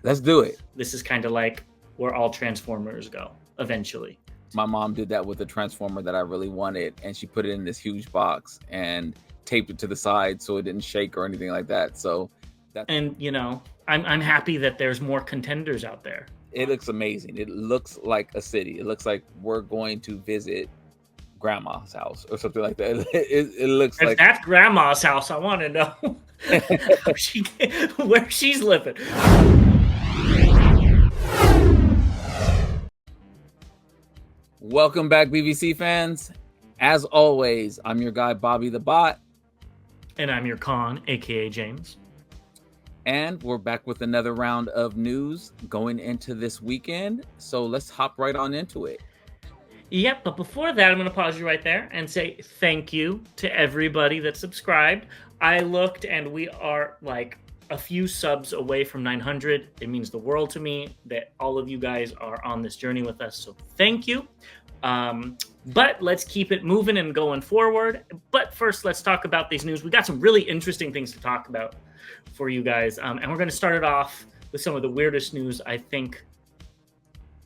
Let's do it. This is kind of like where all Transformers go eventually. My mom did that with a Transformer that I really wanted, and she put it in this huge box and taped it to the side so it didn't shake or anything like that. So and I'm happy that there's more contenders out there. It looks amazing. It looks like a city. It looks like we're going to visit grandma's house or something like that. It looks like that's grandma's house. I want to know where she's living. Welcome back, BBC fans. As always, I'm your guy, Bobby the Bot. And I'm your Con, aka James. And we're back with another round of news going into this weekend. So let's hop right on into it. Yep, but before that, I'm going to pause you right there and say thank you to everybody that subscribed. I looked and we are like a few subs away from 900. It means the world to me that all of you guys are on this journey with us. So thank you. But let's keep it moving and going forward. But first, let's talk about these news. We got some really interesting things to talk about for you guys. And we're going to start it off with some of the weirdest news I think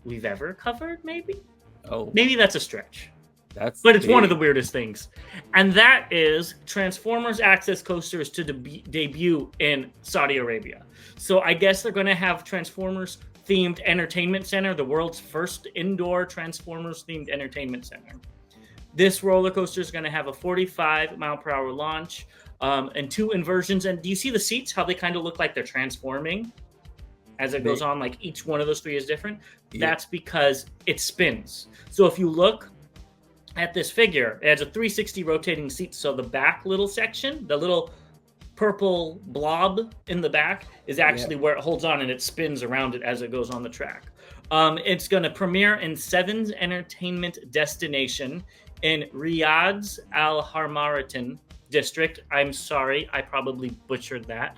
we've ever covered, maybe? Oh, maybe that's a stretch. But it's one of the weirdest things. And that is Transformers Access Coasters to debut in Saudi Arabia. So I guess they're going to have Transformers themed entertainment center, the world's first indoor Transformers themed entertainment center. This roller coaster is going to have a 45-mile-per-hour launch and 2 inversions. And do you see the seats, how they kind of look like they're transforming as it goes on? Like each one of those 3 is different. Yeah. That's because it spins. So if you look at this figure, it has a 360 rotating seat. So the back little section, the little purple blob in the back is actually where it holds on and it spins around it as it goes on the track. It's going to premiere in Seven's entertainment destination in Riyadh's Al Harmaratin district. I'm sorry, I probably butchered that.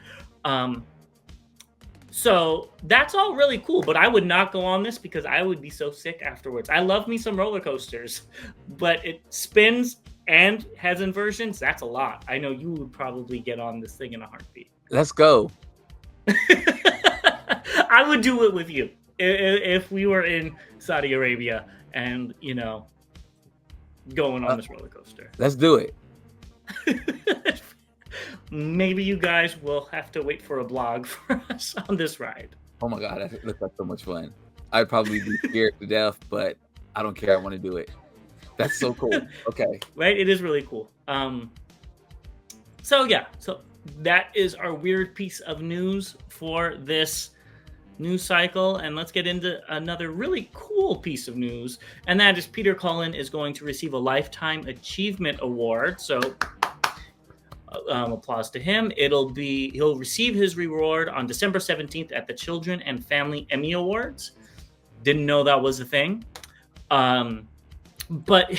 So that's all really cool, but I would not go on this because I would be so sick afterwards. I love me some roller coasters, but it spins and has inversions. That's a lot. I know you would probably get on this thing in a heartbeat. Let's go. I would do it with you if we were in Saudi Arabia and, going on this roller coaster. Let's do it. Maybe you guys will have to wait for a blog for us on this ride. Oh my God, that looks like so much fun. I'd probably be scared to death, but I don't care. I want to do it. That's so cool. Okay. Right? It is really cool. So that is our weird piece of news for this news cycle. And let's get into another really cool piece of news. And that is Peter Cullen is going to receive a Lifetime Achievement Award. So applause to him. He'll receive his reward on December 17th at the Children and Family Emmy Awards. Didn't know that was a thing. But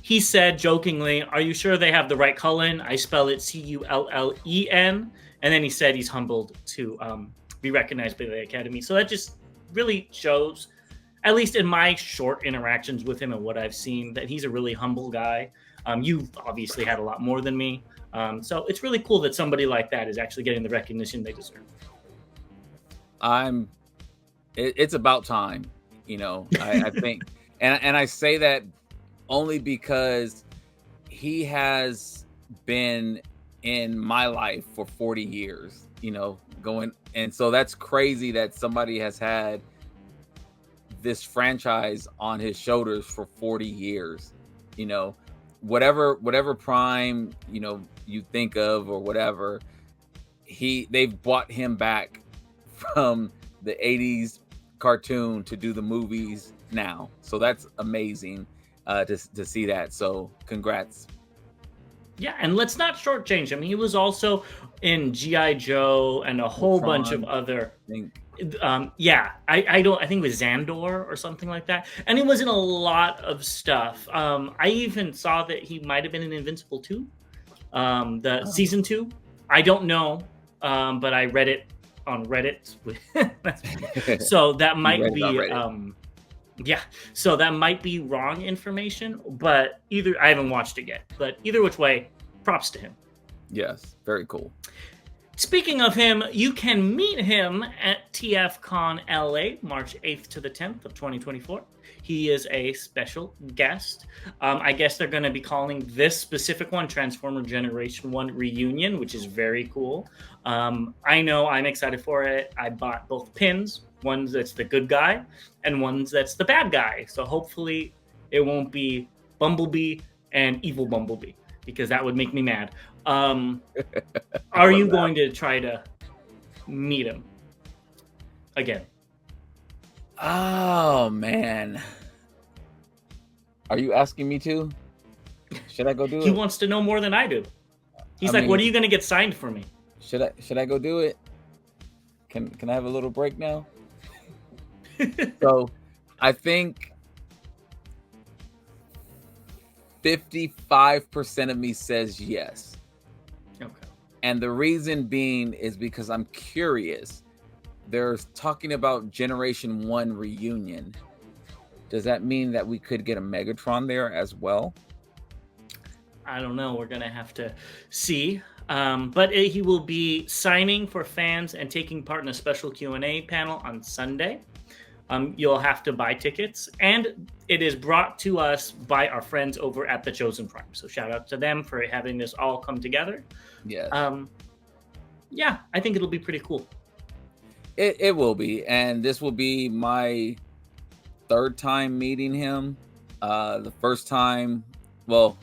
he said jokingly, "Are you sure they have the right Cullen? I spell it Cullen." And then he said he's humbled to be recognized by the Academy. So that just really shows, at least in my short interactions with him and what I've seen, that he's a really humble guy. You've obviously had a lot more than me. So it's really cool that somebody like that is actually getting the recognition they deserve. It's about time, I think, and I say that only because he has been in my life for 40 years, and so that's crazy that somebody has had this franchise on his shoulders for 40 years, whatever prime, you think of or whatever, they've brought him back from the 80s cartoon to do the movies now. So that's amazing to see that. So congrats. Yeah, and let's not shortchange him. He was also in G.I. Joe and a whole bunch of other. I think it was Xandor or something like that. And he was in a lot of stuff. I even saw that he might have been in Invincible 2, season 2. I don't know, but I read it on Reddit. So that might be so that might be wrong information, but I haven't watched it yet, but either which way, props to him. Yes, very cool. Speaking of him, you can meet him at TFcon LA, March 8th to the 10th of 2024. He is a special guest. I guess they're going to be calling this specific one Transformer Generation 1 Reunion, which is very cool. I know I'm excited for it. I bought both pins, one that's the good guy and one that's the bad guy. So hopefully it won't be Bumblebee and Evil Bumblebee, because that would make me mad. Are you going to try to meet him again? Oh man, are you asking me to? Should I go do it? He wants to know more than I do. He's like, "What are you going to get signed for me?" Should I go do it? Can I have a little break now? So, I think 55% of me says yes. Okay. And the reason being is because I'm curious. They're talking about Generation 1 reunion. Does that mean that we could get a Megatron there as well? I don't know. We're going to have to see. But he will be signing for fans and taking part in a special Q&A panel on Sunday. You'll have to buy tickets, and it is brought to us by our friends over at the Chosen Prime. So shout out to them for having this all come together. Yeah. Yeah, I think it'll be pretty cool. It will be, and this will be my third time meeting him. The first time, well,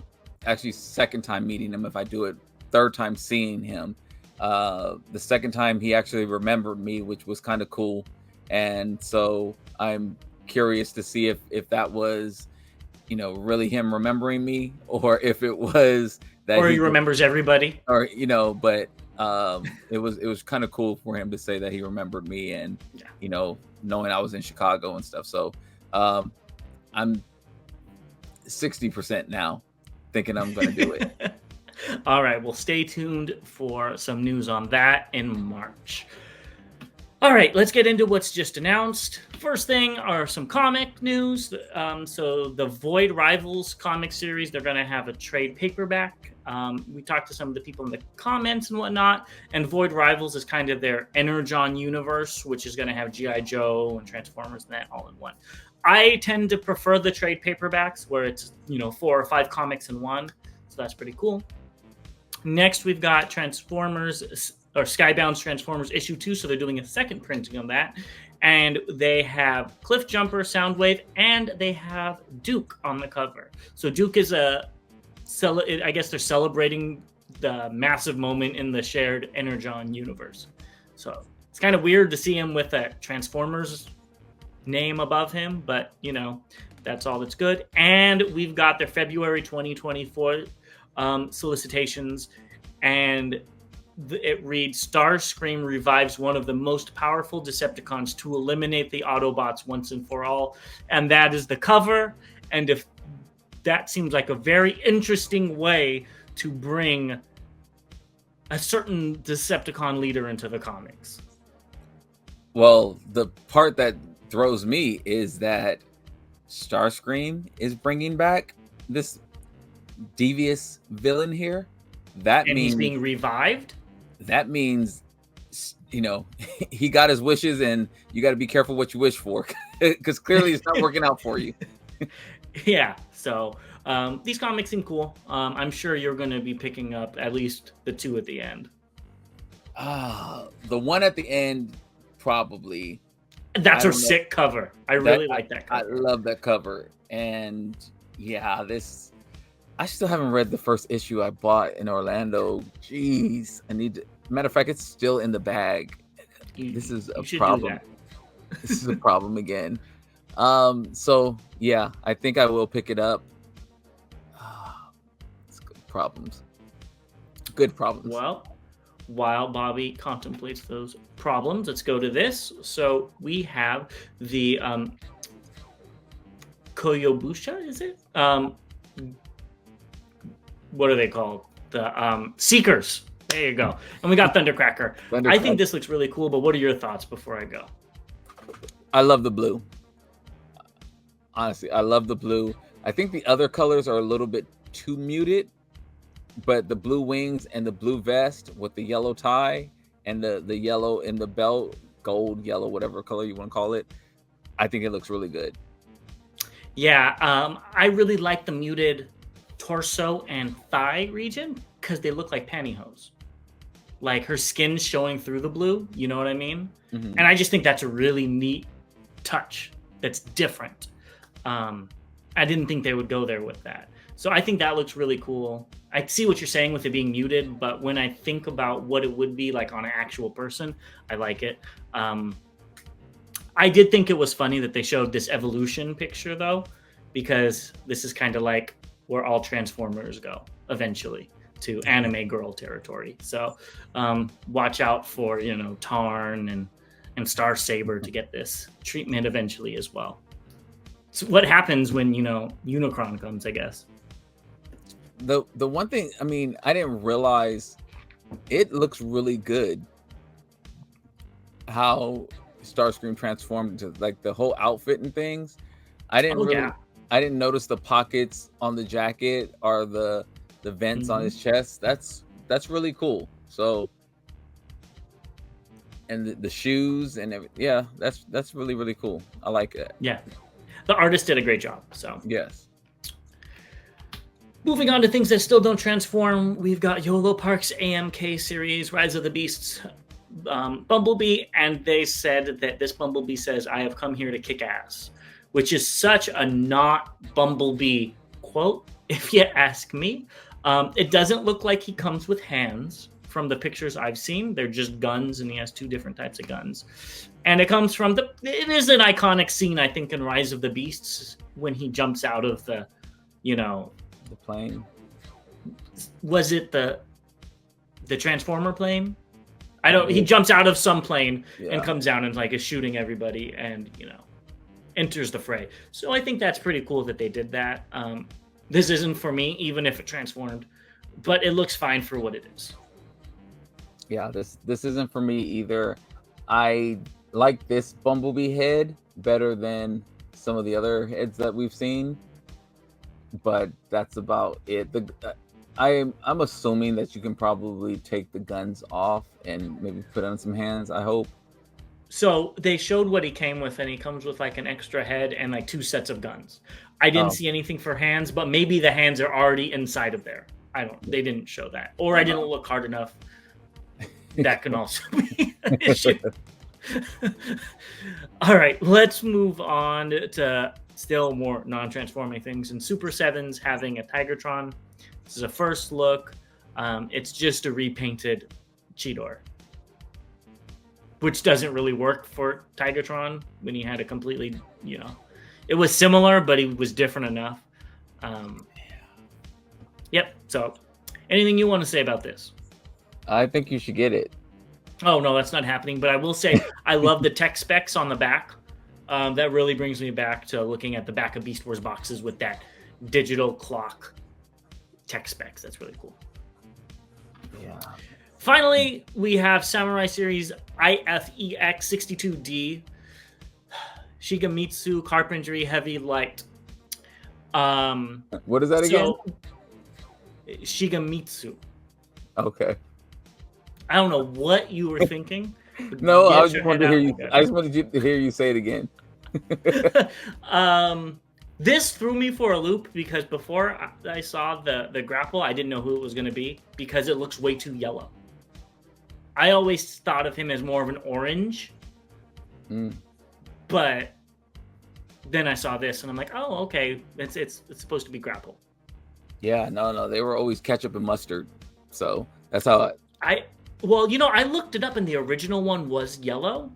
actually second time meeting him if I do it. Third time seeing him. The second time he actually remembered me, which was kind of cool. And so I'm curious to see if that was, really him remembering me, or if it was that he remembers everybody, or but it was kind of cool for him to say that he remembered me, and knowing I was in Chicago and stuff. So I'm 60% now thinking I'm going to do it. All right, well, stay tuned for some news on that in March. All right, let's get into what's just announced. First thing are some comic news. So the Void Rivals comic series, they're going to have a trade paperback. We talked to some of the people in the comments and whatnot, and Void Rivals is kind of their Energon universe, which is going to have G.I. Joe and Transformers and that all in one. I tend to prefer the trade paperbacks where it's 4 or 5 comics in one, so that's pretty cool. Next, we've got Transformers, or Skybound's Transformers issue 2, so they're doing a second printing on that. And they have Cliff Jumper, Soundwave, and they have Duke on the cover. So Duke is I guess they're celebrating the massive moment in the shared Energon universe. So it's kind of weird to see him with a Transformers name above him, but that's all that's good. And we've got their February 2024 solicitations, and it reads, Starscream revives one of the most powerful Decepticons to eliminate the Autobots once and for all. And that is the cover. And if that seems like a very interesting way to bring a certain Decepticon leader into the comics. Well, the part that throws me is that Starscream is bringing back this devious villain here. That means he's being revived. That means, he got his wishes, and you got to be careful what you wish for, because clearly it's not working out for you. Yeah. So these comics seem cool. I'm sure you're going to be picking up at least the 2 at the end. The one at the end, probably. That's her sick cover. I really like that cover. I love that cover. And yeah, I still haven't read the first issue I bought in Orlando. Jeez, I need to. Matter of fact, it's still in the bag. This is a problem. This is a problem again. So yeah, I think I will pick it up. It's good problems. Good problems. Well, while Bobby contemplates those problems, let's go to this. So we have the Koyobusha, is it? What are they called? The Seekers. There you go. And we got Thundercracker. I think this looks really cool, but what are your thoughts before I go? I love the blue. Honestly, I love the blue. I think the other colors are a little bit too muted, but the blue wings and the blue vest with the yellow tie, and the yellow in the belt, gold, yellow, whatever color you want to call it. I think it looks really good. Yeah, I really like the muted torso and thigh region because they look like pantyhose. Like her skin's showing through the blue, you know what I mean? Mm-hmm. And I just think that's a really neat touch that's different. I didn't think they would go there with that. So I think that looks really cool. I see what you're saying with it being muted, but when I think about what it would be like on an actual person, I like it. I did think it was funny that they showed this evolution picture, though, because this is kind of like where all Transformers go eventually, to anime girl territory. So watch out for, Tarn and Star Saber to get this treatment eventually as well. So what happens when, Unicron comes, I guess? The one thing, I mean, I didn't realize it looks really good how Starscream transformed into like the whole outfit and things. I didn't notice the pockets on the jacket or the vents on his chest. That's really cool. So, and the shoes and everything. Yeah, that's really, really cool. I like it. Yeah, the artist did a great job. So yes. Moving on to things that still don't transform, we've got Yolo Park's AMK series, Rise of the Beasts, Bumblebee, and they said that this Bumblebee says, "I have come here to kick ass," which is such a not Bumblebee quote, if you ask me. It doesn't look like he comes with hands from the pictures I've seen. They're just guns, and he has 2 different types of guns. And it comes from it is an iconic scene, I think, in Rise of the Beasts when he jumps out of the plane. Was it the Transformer plane? He jumps out of some plane and comes down and is shooting everybody and, enters the fray. So I think that's pretty cool that they did that. This isn't for me, even if it transformed, but it looks fine for what it is. Yeah, this isn't for me either. I like this Bumblebee head better than some of the other heads that we've seen, but that's about it. I'm assuming that you can probably take the guns off and maybe put on some hands, I hope. So they showed what he came with, and he comes with an extra head and 2 sets of guns. I didn't see anything for hands, but maybe the hands are already inside of there. They didn't show that. Or I didn't look hard enough. That can also be an issue. All right, let's move on to still more non-transforming things. And Super 7's having a Tigertron. This is a first look. It's just a repainted Cheetor, which doesn't really work for Tigertron when he had a completely, it was similar, but he was different enough. Yep. So anything you want to say about this? I think you should get it. Oh, no, that's not happening. But I will say I love the tech specs on the back. That really brings me back to looking at the back of Beast Wars boxes with that digital clock tech specs. That's really cool. Yeah. Finally, we have Samurai Series IFEX 62D. Shigemitsu Carpentry Heavy Light. What is that again? Shigemitsu. Okay. I don't know what you were thinking. No, I just wanted to hear you. I just wanted to hear you say it again. This threw me for a loop because before I saw the grapple, I didn't know who it was going to be because it looks way too yellow. I always thought of him as more of an orange, but then I saw this and I'm like, oh, okay, it's supposed to be grapple. Yeah, no, they were always ketchup and mustard, so that's how I looked it up and the original one was yellow,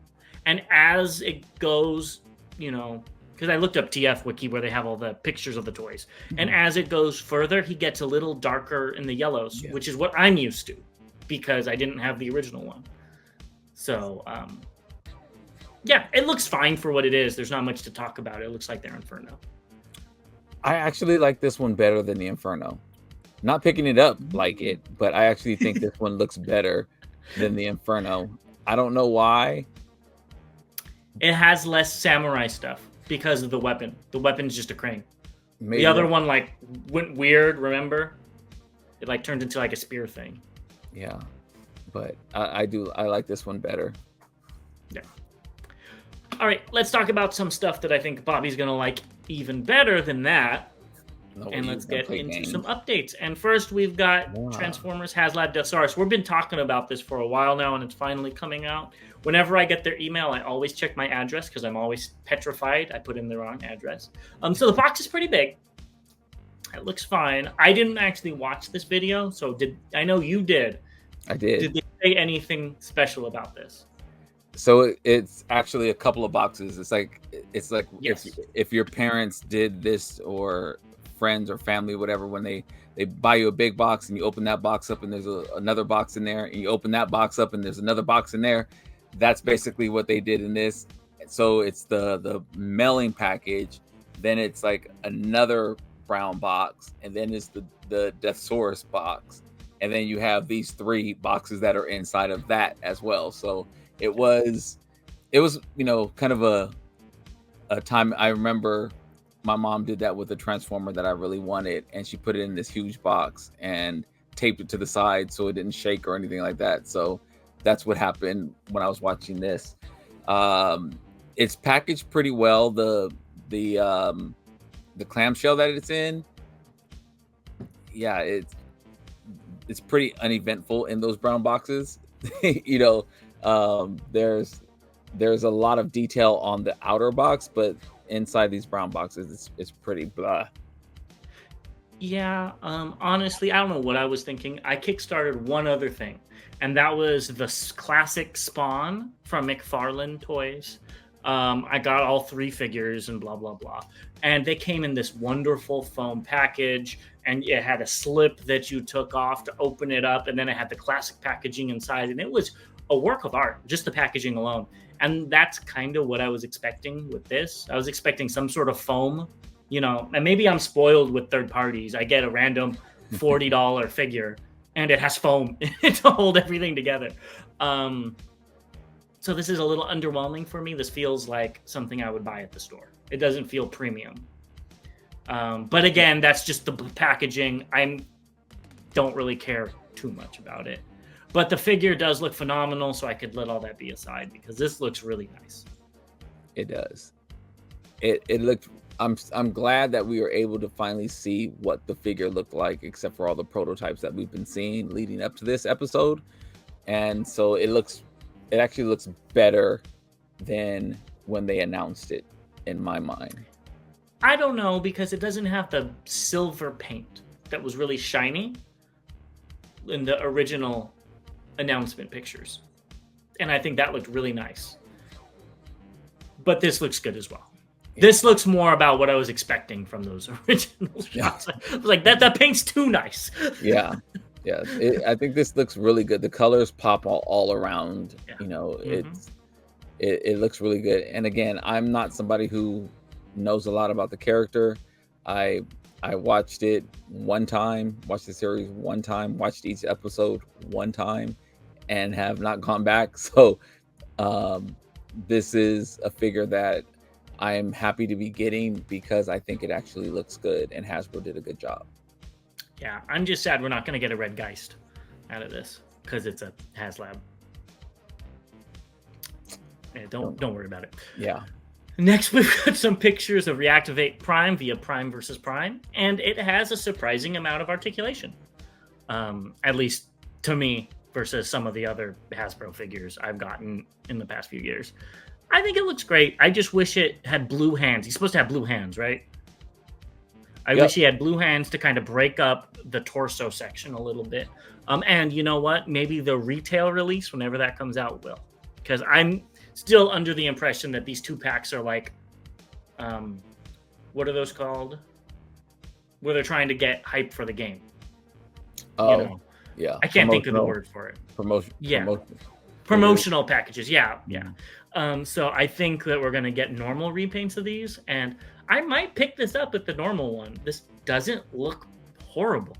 and as it goes, because I looked up TF Wiki where they have all the pictures of the toys, and as it goes further, he gets a little darker in the yellows, which is what I'm used to because I didn't have the original one. So, yeah, it looks fine for what it is. There's not much to talk about. It looks like their Inferno. I actually like this one better than the Inferno. Not picking it up like it, but I actually think this one looks better than the Inferno. I don't know why. It has less samurai stuff because of the weapon. The weapon's just a crane. Maybe the other one went weird, remember? It turned into a spear thing. Yeah. but I like this one better. Yeah. All right, let's talk about some stuff that I think Bobby's gonna like even better than that. And let's get into some updates. And first, we've got Transformers Haslab Deathsaurus. We've been talking about this for a while now, and it's finally coming out. Whenever I get their email, I always check my address because I'm always petrified I put in the wrong address. So the box is pretty big. It looks fine. I didn't actually watch this video, so I know you did. I did. Did they say anything special about this? So it's actually a couple of boxes. It's like Yes. if your parents did this, or friends or family, whatever, when they buy you a big box and you open that box up and there's another box in there, and you open that box up and there's another box in there. That's basically what they did in this. So it's the mailing package, then it's like another brown box, and then it's the Deathsaurus box, and then you have these 3 boxes that are inside of that as well. So it was kind of a time. I remember my mom did that with a Transformer that I really wanted, and she put it in this huge box and taped it to the side so it didn't shake or anything like that. So that's what happened when I was watching this. It's packaged pretty well. The clamshell that it's in, yeah, it's pretty uneventful in those brown boxes. There's a lot of detail on the outer box, but inside these brown boxes, it's pretty blah. Yeah, honestly, I don't know what I was thinking. I kickstarted one other thing, and that was the classic Spawn from McFarlane Toys. I got all 3 figures and blah, blah, blah. And they came in this wonderful foam package, and it had a slip that you took off to open it up, and then it had the classic packaging inside, and it was a work of art, just the packaging alone. And that's kind of what I was expecting with this. I was expecting some sort of foam, and maybe I'm spoiled with third parties. I get a random $40 figure and it has foam to hold everything together. So this is a little underwhelming for me. This feels like something I would buy at the store. It doesn't feel premium. But again, that's just the packaging. I don't really care too much about it. But the figure does look phenomenal, so I could let all that be aside because this looks really nice. It does. It looked. I'm glad that we were able to finally see what the figure looked like, except for all the prototypes that we've been seeing leading up to this episode. And so it actually looks better than when they announced it, in my mind. I don't know, because it doesn't have the silver paint that was really shiny in the original announcement pictures, and I think that looked really nice. But this looks good as well. Yeah. This looks more about what I was expecting from those original shots. I was like, that paint's too nice. Yeah. I think this looks really good. The colors pop all around. Yeah. It looks really good. And again, I'm not somebody who knows a lot about the character. I watched it one time, watched the series one time, watched each episode one time, and have not gone back. So this is a figure that I am happy to be getting because I think it actually looks good, and Hasbro did a good job. Yeah, I'm just sad we're not going to get a Red Geist out of this because it's a Haslab. Yeah, don't worry about it. Yeah. Next, we've got some pictures of Reactivate Prime via Prime versus Prime, and it has a surprising amount of articulation, at least to me, versus some of the other Hasbro figures I've gotten in the past few years. I think it looks great. I just wish it had blue hands. He's supposed to have blue hands, right? I wish he had blue hands to kind of break up the torso section a little bit. And you know what? Maybe the retail release, whenever that comes out, will. Because I'm still under the impression that these 2 packs are like, what are those called? Where they're trying to get hype for the game. Oh, yeah. I can't think of the word for it. Promotional packages. Yeah. So I think that we're going to get normal repaints of these, and I might pick this up with the normal one. This doesn't look horrible.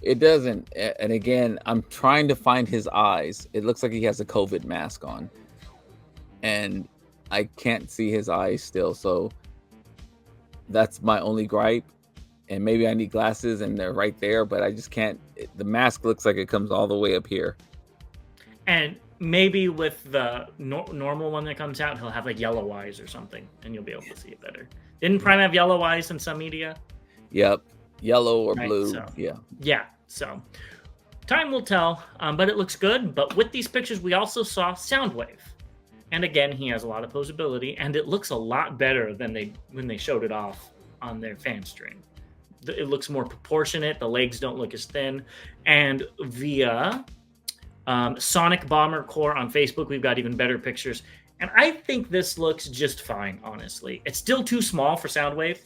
It doesn't. And again, I'm trying to find his eyes. It looks like he has a COVID mask on, and I can't see his eyes still. So that's my only gripe. and maybe I need glasses and they're right there, but I just can't. The mask looks like it comes all the way up here. And maybe with the normal one that comes out, he'll have like yellow eyes or something, and you'll be able to see it better. Didn't Prime have yellow eyes in some media? Yep, yellow or Right, blue. so- Yeah. So time will tell, but it looks good. But with these pictures, we also saw Soundwave, and again, he has a lot of posability, and it looks a lot better than when they showed it off on their fan stream. It looks more proportionate. The legs don't look as thin, and via Sonic Bomber Core on Facebook, we've got even better pictures. And I think this looks just fine, honestly. It's still too small for Soundwave.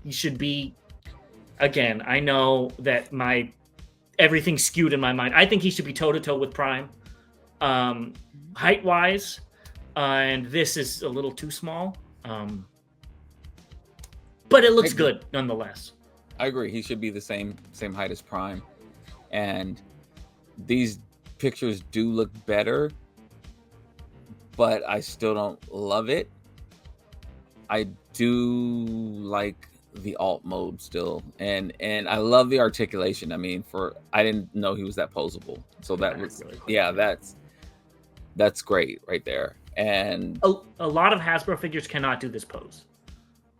He should be, again, I know that everything's skewed in my mind. I think he should be toe-to-toe with Prime, height-wise, and this is a little too small. But it looks good, nonetheless. I agree. He should be the same height as Prime. And these pictures do look better, but I still don't love it. I do like the alt mode still, and I love the articulation. I mean, I didn't know he was that posable, so that was really cool. That's great right there. And a lot of Hasbro figures cannot do this pose.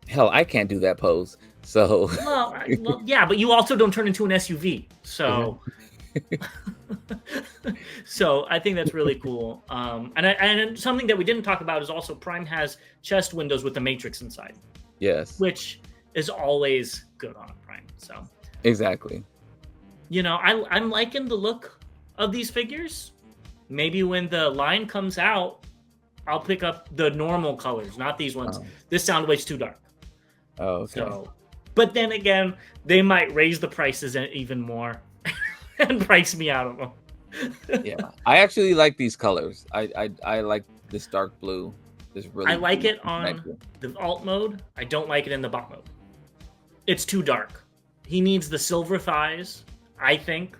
Hell, I can't do that pose. So well, yeah, but you also don't turn into an SUV, so. So I think that's really cool. And something that we didn't talk about is also Prime has chest windows with the Matrix inside. Yes. Which is always good on a Prime. So exactly. You know, I'm liking the look of these figures. Maybe when the line comes out, I'll pick up the normal colors, not these ones. Oh. This Soundwave's too dark. Oh, okay. So, but then again, they might raise the prices even more. And price me out of them. Yeah, I actually like these colors. I like this dark blue. This really. I like it on the alt mode. I don't like it in the bot mode. It's too dark. He needs the silver thighs, I think,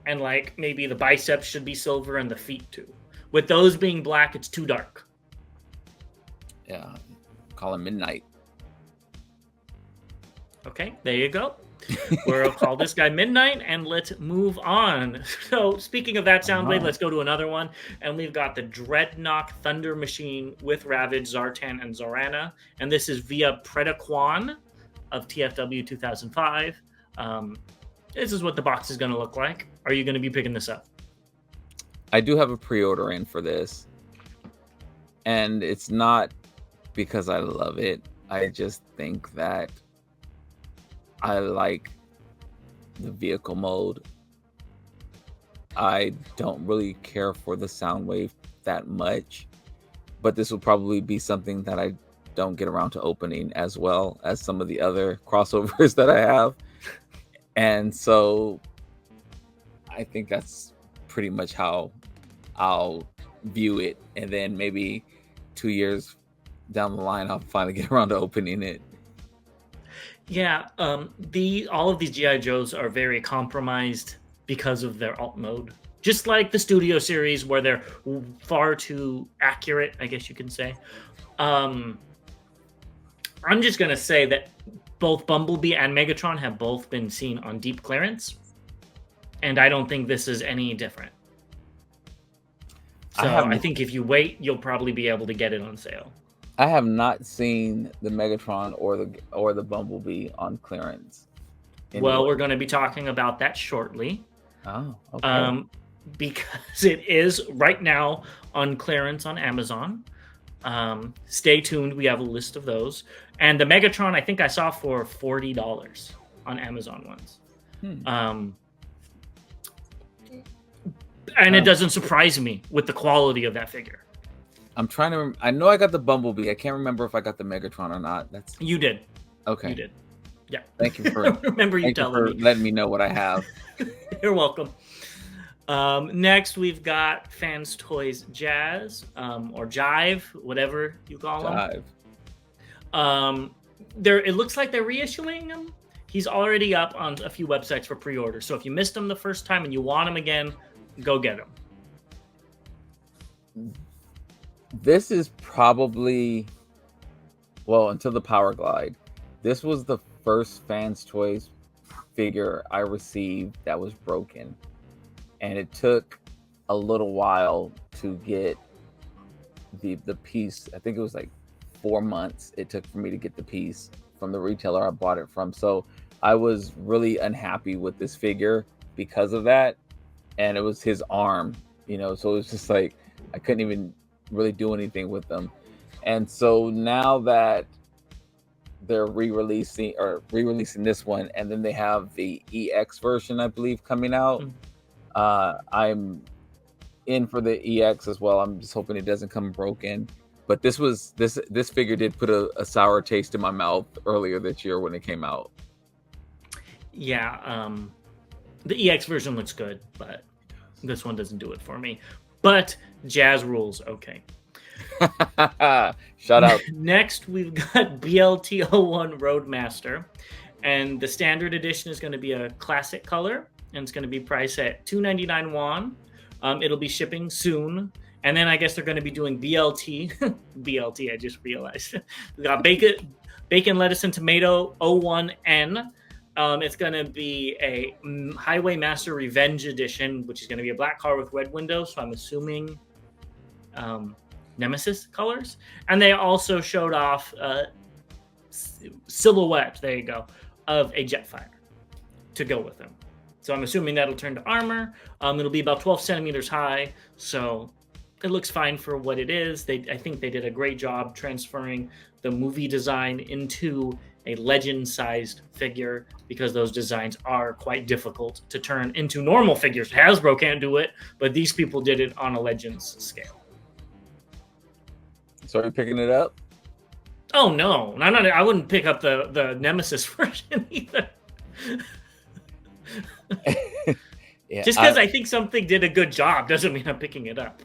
and like maybe the biceps should be silver and the feet too. With those being black, it's too dark. Yeah, call him Midnight. Okay, there you go. We'll call this guy Midnight, and let's move on. So, speaking of that Soundwave, let's go to another one. And we've got the Dreadnought Thunder Machine with Ravage, Zartan, and Zorana. And this is via Predacon of TFW 2005. This is what the box is going to look like. Are you going to be picking this up? I do have a pre-order in for this. And it's not because I love it. I just think that I like the vehicle mode. I don't really care for the Soundwave that much, but this will probably be something that I don't get around to opening as well as some of the other crossovers that I have. And so I think that's pretty much how I'll view it. And then maybe 2 years down the line, I'll finally get around to opening it. Yeah, all of these G.I. Joes are very compromised because of their alt mode. Just like the Studio series, where they're far too accurate, I guess you can say. I'm just going to say that both Bumblebee and Megatron have both been seen on deep clearance. And I don't think this is any different. So I think if you wait, you'll probably be able to get it on sale. I have not seen the Megatron or the Bumblebee on clearance. Well, we're going to be talking about that shortly. Oh, okay. Because it is right now on clearance on Amazon. Stay tuned. We have a list of those. And the Megatron, I think I saw for $40 on Amazon ones. And it doesn't surprise me with the quality of that figure. I'm trying to. I know I got the Bumblebee. I can't remember if I got the Megatron or not. You did. Okay. You did. Yeah. Thank you for remember you telling me. Letting me know what I have. You're welcome. Next, we've got Fans Toys Jazz or Jive, whatever you call Jive. Him. It looks like they're reissuing him. He's already up on a few websites for pre-order. So if you missed him the first time and you want him again, go get him. This is probably, well, until the Power Glide, this was the first Fans Toys figure I received that was broken, and it took a little while to get the piece. I think it was like 4 months it took for me to get the piece from the retailer I bought it from. So I was really unhappy with this figure because of that, and it was his arm, you know, so it was just like I couldn't even really do anything with them. And so now that they're re-releasing this one, and then they have the EX version, I believe, coming out. I'm in for the EX as well. I'm just hoping it doesn't come broken. But this figure did put a sour taste in my mouth earlier this year when it came out. Yeah, the EX version looks good, but this one doesn't do it for me. But Jazz rules, okay. Shout out. Next, we've got BLT01 Roadmaster, and the standard edition is going to be a classic color, and it's going to be priced at 299 won. It'll be shipping soon, and then I guess they're going to be doing BLT. BLT, I just realized. We got bacon, lettuce, and tomato 01N. It's going to be a Highway Master Revenge edition, which is going to be a black car with red windows. So I'm assuming Nemesis colors. And they also showed off silhouette, there you go, of a Jetfire to go with them. So I'm assuming that'll turn to armor. It'll be about 12 centimeters high. So it looks fine for what it is. I think they did a great job transferring the movie design into a legend-sized figure, because those designs are quite difficult to turn into normal figures. Hasbro can't do it, but these people did it on a Legends scale. So are you picking it up? Oh, no. I wouldn't pick up the Nemesis version either. Yeah, just because I think something did a good job doesn't mean I'm picking it up.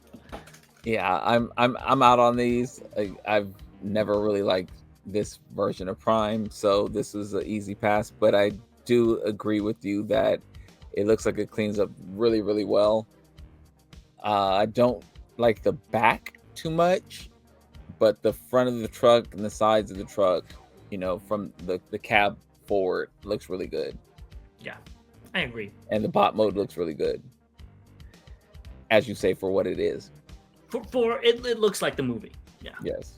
Yeah, I'm out on these. I've never really liked this version of Prime, so this is an easy pass. But I do agree with you that it looks like it cleans up really, really well. I don't like the back too much, but the front of the truck and the sides of the truck, you know, from the cab forward, looks really good. Yeah, I agree. And the bot mode looks really good, as you say, for what it is. It looks like the movie. Yeah. Yes.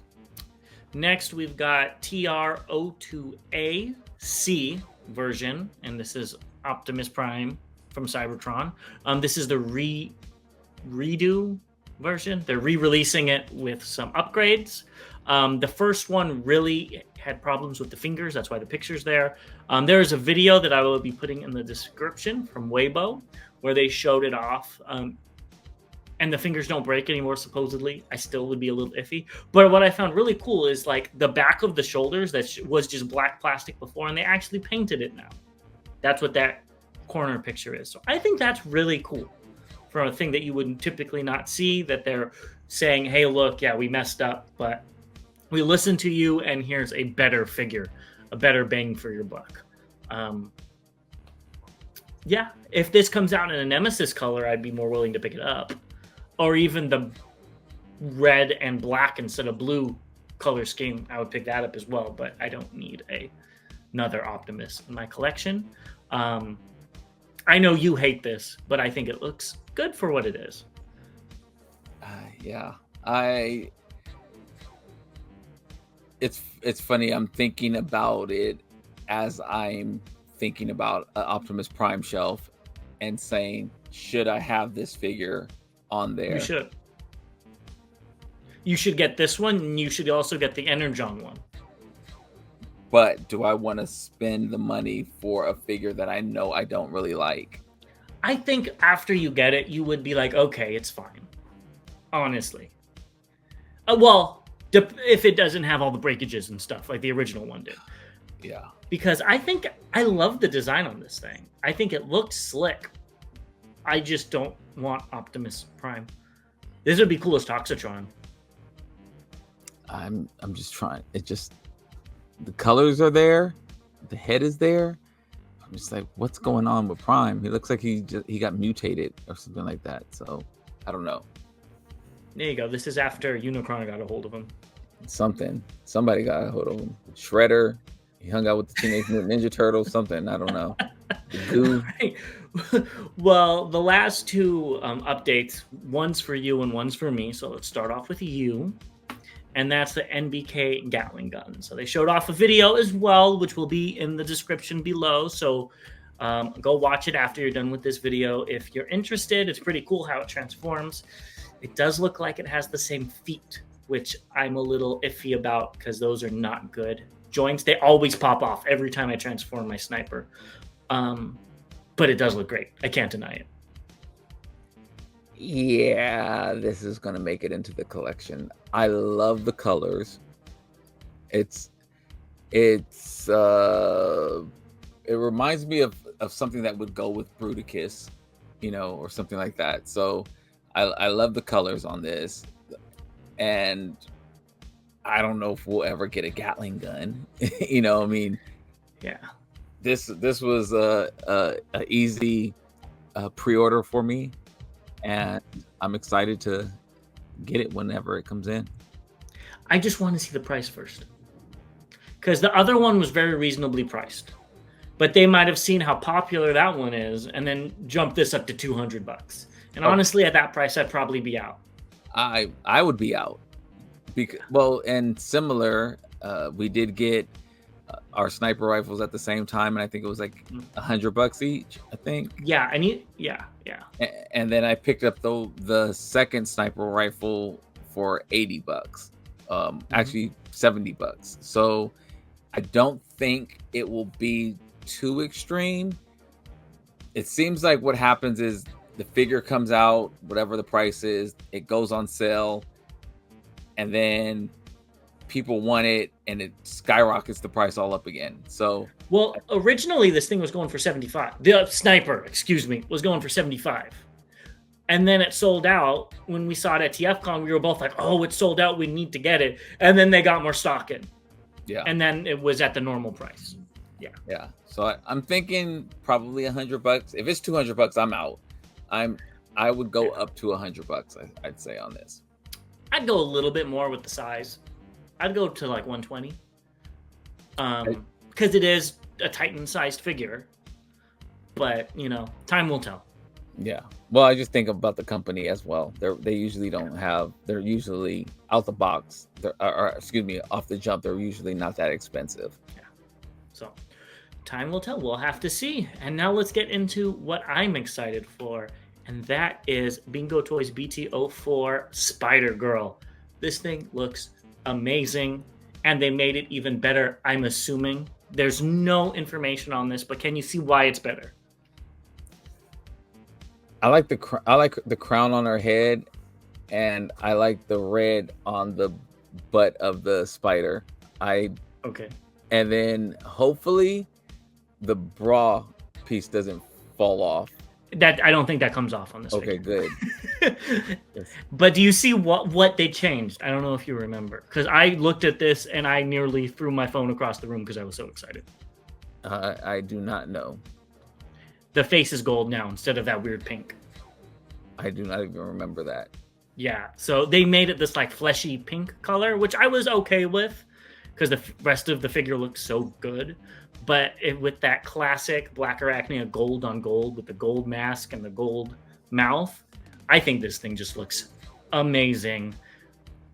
Next, we've got TR02AC version, and this is Optimus Prime from Cybertron. This is the redo version. They're re-releasing it with some upgrades. The first one really had problems with the fingers. That's why the picture's there. There is a video that I will be putting in the description from Weibo where they showed it off. And the fingers don't break anymore, supposedly. I still would be a little iffy. But what I found really cool is like the back of the shoulders that was just black plastic before, and they actually painted it now. That's what that corner picture is. So I think that's really cool for a thing that you would typically not see, that they're saying, hey, look, yeah, we messed up, but we listened to you, and here's a better figure, a better bang for your buck. Yeah, if this comes out in a Nemesis color, I'd be more willing to pick it up. Or even the red and black instead of blue color scheme, I would pick that up as well. But I don't need another Optimus in my collection. I know you hate this, but I think it looks good for what it is. Yeah, it's funny. I'm thinking about it as I'm thinking about an Optimus Prime shelf and saying, should I have this figure on there? You should get this one, and you should also get the Energon one. But do I want to spend the money for a figure that I know I don't really like? I think after you get it, you would be like, okay, it's fine. Honestly. If it doesn't have all the breakages and stuff like the original one did. Yeah. Because I love the design on this thing. I think it looks slick. I just don't want Optimus Prime. This would be cool as Toxitron. I'm just trying. The colors are there, the head is there. I'm just like, what's going on with Prime? He looks like he got mutated or something like that. So I don't know. There you go. This is after Unicron got a hold of him. Somebody got a hold of him. Shredder. He hung out with the Teenage Mutant Ninja Turtles, something. I don't know. The goo. Right. Well, the last two updates, one's for you and one's for me. So let's start off with you. And that's the NBK Gatling gun. So they showed off a video as well, which will be in the description below. So go watch it after you're done with this video if you're interested. It's pretty cool how it transforms. It does look like it has the same feet, which I'm a little iffy about because those are not good. Joints, they always pop off every time I transform my sniper. But it does look great. I can't deny it. Yeah, this is going to make it into the collection. I love the colors. It reminds me of something that would go with Bruticus, or something like that. So I love the colors on this, and I don't know if we'll ever get a Gatling gun. I mean, yeah, this was a easy pre-order for me, and I'm excited to get it whenever it comes in. I just want to see the price first, because the other one was very reasonably priced, but they might have seen how popular that one is and then jump this up to $200. And honestly, at that price, I'd probably be out. I would be out. And similar, we did get our sniper rifles at the same time, and I think it was like $100 each. I think. Yeah, yeah. And then I picked up the second sniper rifle for $80. Actually $70. So I don't think it will be too extreme. It seems like what happens is the figure comes out, whatever the price is, it goes on sale, and then people want it, and it skyrockets the price all up again. So, well, originally this thing was going for $75. The sniper, was going for $75, and then it sold out. When we saw it at TFcon, we were both like, "Oh, it's sold out. We need to get it." And then they got more stock in. Yeah, and then it was at the normal price. Yeah. So I'm thinking probably $100. If it's $200, I'm out. I would go up to $100. I'd say on this. I'd go a little bit more with the size. I'd go to like 120. Because it is a Titan-sized figure. But time will tell. Yeah. Well, I just think about the company as well. They usually don't have. They're usually out the box. Off the jump. They're usually not that expensive. Yeah. So, time will tell. We'll have to see. And now let's get into what I'm excited for. And that is Bingo Toys BT04 Spider Girl. This thing looks amazing. And they made it even better, I'm assuming. There's no information on this, but can you see why it's better? I like the crown on her head, and I like the red on the butt of the spider. Okay. And then hopefully the bra piece doesn't fall off. That I don't think that comes off on this. Okay, figure. Good. Yes. But do you see what they changed? I don't know if you remember, because I looked at this and I nearly threw my phone across the room because I was so excited. I do not know. The face is gold now instead of that weird pink. I do not even remember that. Yeah, so they made it this like fleshy pink color, which I was okay with because the rest of the figure looks so good. But with that classic Blackarachnia gold on gold with the gold mask and the gold mouth, I think this thing just looks amazing.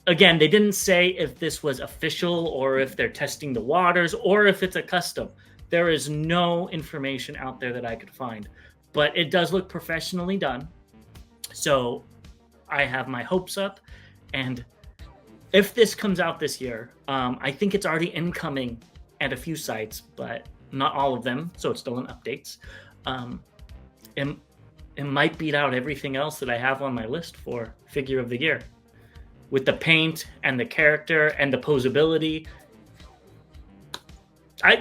Again, they didn't say if this was official or if they're testing the waters or if it's a custom. There is no information out there that I could find, but it does look professionally done. So I have my hopes up. And if this comes out this year, I think it's already incoming at a few sites, but not all of them. So it's still in updates. It might beat out everything else that I have on my list for figure of the year. With the paint and the character and the posability.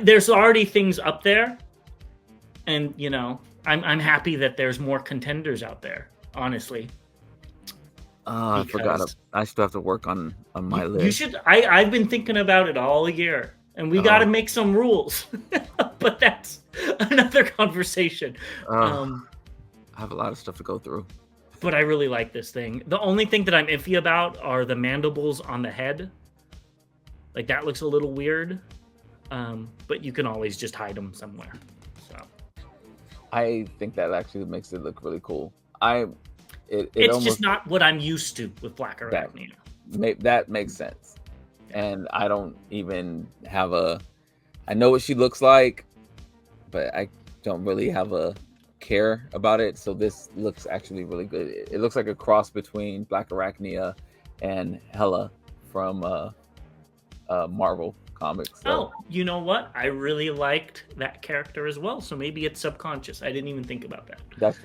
There's already things up there. And, I'm happy that there's more contenders out there, honestly. I forgot. I still have to work on my list. You should. I've been thinking about it all year. And we got to make some rules. But that's another conversation. I have a lot of stuff to go through. But I really like this thing. The only thing that I'm iffy about are the mandibles on the head. Like, that looks a little weird. but you can always just hide them somewhere. So I think that actually makes it look really cool. It it's almost just not what I'm used to with Blackarachnia. that makes sense. And I don't even have I know what she looks like, but I don't really have a care about it. So this looks actually really good. It looks like a cross between Blackarachnia and Hela from Marvel Comics. So. Oh, you know what? I really liked that character as well. So maybe it's subconscious. I didn't even think about that.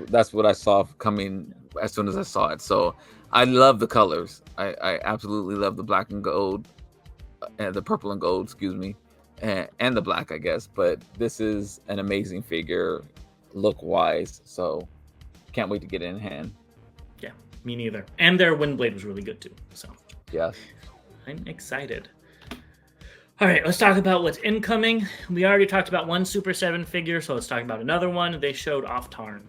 That's what I saw coming as soon as I saw it. So I love the colors. I absolutely love the black and gold, and the purple and gold, excuse me, and the black, I guess. But this is an amazing figure, look wise. So can't wait to get it in hand. Yeah, me neither. And their Windblade was really good too. So yeah, I'm excited. All right, let's talk about what's incoming. We already talked about one Super 7 figure, so let's talk about another one. They showed off Tarn.